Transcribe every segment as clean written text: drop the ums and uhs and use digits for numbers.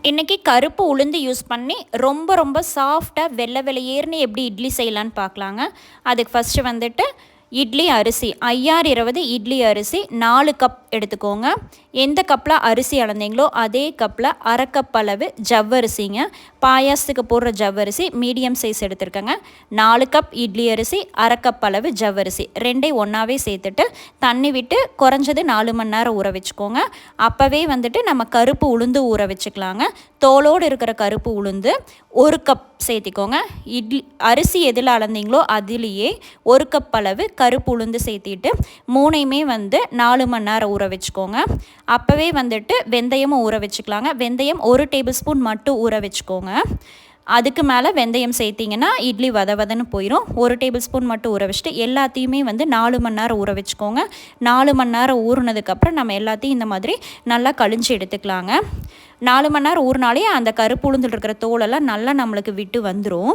இன்றைக்கி கருப்பு உளுந்து யூஸ் பண்ணி ரொம்ப சாஃப்டாக வெள்ளை வெள்ளையேர்னு எப்படி இட்லி செய்யலான்னு பார்க்கலாங்க. அதுக்கு ஃபஸ்ட்டு வந்துட்டு இட்லி அரிசி 5020 இட்லி அரிசி 4 கப் எடுத்துக்கோங்க. எந்த கப்பில் அரிசி அளந்தீங்களோ அதே கப்பில் அரை கப் அளவு ஜவ்வரிசிங்க. பாயாசத்துக்கு போடுற ஜவ்வரிசி மீடியம் சைஸ் எடுத்துருக்கேங்க. 4 கப் இட்லி அரிசி, அரை கப் அளவு ஜவ்வரிசி ரெண்டையும் ஒன்றாவே சேர்த்துட்டு தண்ணி விட்டு குறைஞ்சது 4 மணி நேரம் ஊற வச்சுக்கோங்க. அப்போவே வந்துட்டு நம்ம கருப்பு உளுந்து ஊற வச்சுக்கலாங்க. தோலோடு இருக்கிற கருப்பு உளுந்து 1 கப் சேர்த்திக்கோங்க. இட்லி அரிசி எதில் அளந்தீங்களோ அதுலேயே 1 கப் அளவு கருப்பு உளுந்து சேர்த்திட்டு மூணையுமே 4 மணி நேரம் ஊற வச்சுக்கோங்க. அப்போவே வெந்தயமும் ஊற வச்சுக்கலாங்க. வெந்தயம் 1 டேபிள் ஸ்பூன் மட்டும் ஊற வச்சுக்கோங்க. அதுக்கு மேலே வெந்தயம் சேர்த்திங்கன்னா இட்லி வதன்னு போயிடும். 1 டேபிள் ஸ்பூன் மட்டும் ஊற வச்சுட்டு எல்லாத்தையுமே 4 மணி நேரம் ஊற வச்சுக்கோங்க. 4 மணி நேரம் ஊறினதுக்கப்புறம் நம்ம எல்லாத்தையும் இந்த மாதிரி நல்லா கழிஞ்சு எடுத்துக்கலாங்க. 4 மணி நேரம் ஊறினாலே அந்த கருப்பு உளுந்துட்டு இருக்கிற தோலெல்லாம் நல்லா நம்மளுக்கு விட்டு வந்துடும்.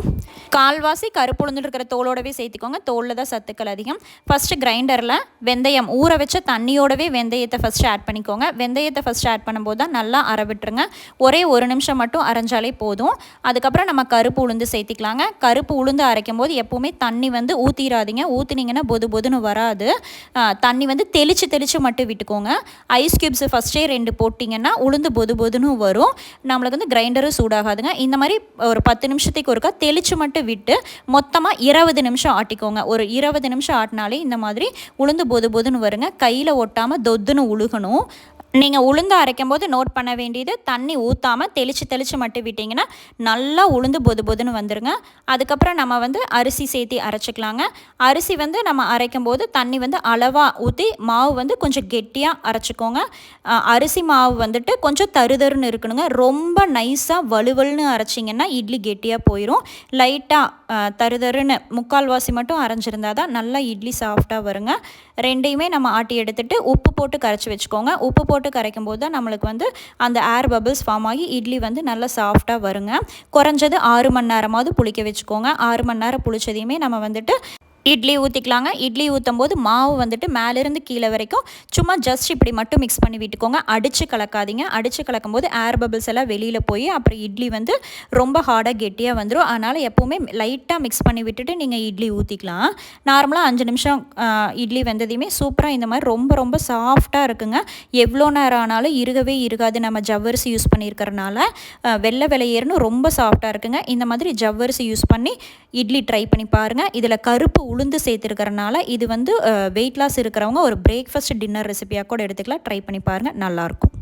கால்வாசி கருப்பு உளுந்துட்டு இருக்கிற தோலோடவே சேர்த்திக்கோங்க. தோலில் தான் சத்துக்கள் அதிகம். ஃபஸ்ட்டு கிரைண்டரில் வெந்தயம் ஊற வச்ச தண்ணியோடவே வெந்தயத்தை ஃபஸ்ட்டு ஆட் பண்ணிக்கோங்க. வெந்தயத்தை ஃபஸ்ட்டு ஆட் பண்ணும்போது தான் நல்லா அரை விட்டுருங்க. ஒரே 1 நிமிஷம் மட்டும் அரைஞ்சாலே போதும். அதுக்கப்புறம் நம்ம கருப்பு உளுந்து சேர்த்திக்கலாங்க. கருப்பு உளுந்து அரைக்கும் போது எப்போவுமே தண்ணி ஊற்றிடாதீங்க. ஊற்றினீங்கன்னா பொதுன்னு வராது. தண்ணி தெளித்து மட்டும் விட்டுக்கோங்க. ஐஸ் க்யூப்ஸ் ஃபஸ்ட்டே 2 போட்டிங்கன்னா உளுந்து பொதுன்னு வரும். நம்மளுக்கு கிரைண்டரும் சூடாகாதுங்க. இந்த மாதிரி ஒரு 10 நிமிஷத்துக்கு ஒருக்கா தெளித்து மட்டும் விட்டு மொத்தமாக 20 நிமிஷம் ஆட்டிக்கோங்க. ஒரு 20 நிமிஷம் ஆட்டினாலே இந்த மாதிரி உளுந்து பொதுன்னு வருங்க. கையில் ஒட்டாமல் தொத்துன்னு உழுகணும். நீங்கள் உளுந்து அரைக்கும் போது நோட் பண்ண வேண்டியது தண்ணி ஊற்றாமல் தெளித்து மட்டும் விட்டிங்கன்னா நல்லா உளுந்து பொதுன்னு வந்துடுங்க. அதுக்கப்புறம் நம்ம அரிசி சேர்த்து அரைச்சிக்கலாங்க. அரிசி நம்ம அரைக்கும் போது தண்ணி அளவாக ஊற்றி மாவு கொஞ்சம் கெட்டியாக அரைச்சிக்கோங்க. அரிசி மாவு கொஞ்சம் தருதருன்னு இருக்கணுங்க. ரொம்ப நைஸாக வலுவல்னு அரைச்சிங்கன்னா இட்லி கெட்டியாக போயிடும். லைட்டாக தருதருன்னு முக்கால்வாசி மட்டும் அரைஞ்சிருந்தா தான் நல்லா இட்லி சாஃப்டாக வருங்க. ரெண்டையுமே நம்ம ஆட்டி எடுத்துகிட்டு உப்பு போட்டு கரைச்சி வச்சுக்கோங்க. உப்பு போட்டு கரைக்கும் போது தான் நம்மளுக்கு அந்த ஏர் பபிள்ஸ் ஃபார்ம் ஆகி இட்லி நல்லா சாஃப்டாக வருங்க. குறைஞ்சது 6 மணி நேரமாவது புளிக்க வச்சுக்கோங்க. 6 மணி நேரம் புளிச்சதையுமே நம்ம இட்லி ஊற்றிக்கலாங்க. இட்லி ஊற்றும் போது மாவு மேலேருந்து கீழே வரைக்கும் சும்மா ஜஸ்ட் இப்படி மட்டும் மிக்ஸ் பண்ணி விட்டுக்கோங்க. அடித்து கலக்காதீங்க. அடித்து கலக்கும் போது ஏர் பபிள்ஸ் எல்லாம் வெளியில் போய் அப்புறம் இட்லி ரொம்ப ஹார்டாக கெட்டியாக வந்துடும். அதனால் எப்போவுமே லைட்டாக மிக்ஸ் பண்ணி விட்டுட்டு நீங்கள் இட்லி ஊற்றிக்கலாம். நார்மலாக 5 நிமிஷம் இட்லி வெந்ததையுமே சூப்பராக இந்த மாதிரி ரொம்ப சாஃப்டாக இருக்குங்க. எவ்வளோ நேரம் ஆனாலும் இருகவே இருக்காது. நம்ம ஜவ்வரிசி யூஸ் பண்ணியிருக்கிறனால வெள்ளை வெள்ளையேறுன்னு ரொம்ப சாஃப்டாக இருக்குங்க. இந்த மாதிரி ஜவ்வரிசி யூஸ் பண்ணி இட்லி ட்ரை பண்ணி பாருங்கள். இதில் கருப்பு உளுந்து சேர்த்துருக்கிறனால இது வெயிட் லாஸ் இருக்கிறவங்க ஒரு பிரேக்ஃபாஸ்ட் டின்னர் ரெசிபியாக கூட எடுத்துக்கலாம். ட்ரை பண்ணி பாருங்கள், நல்லாயிருக்கும்.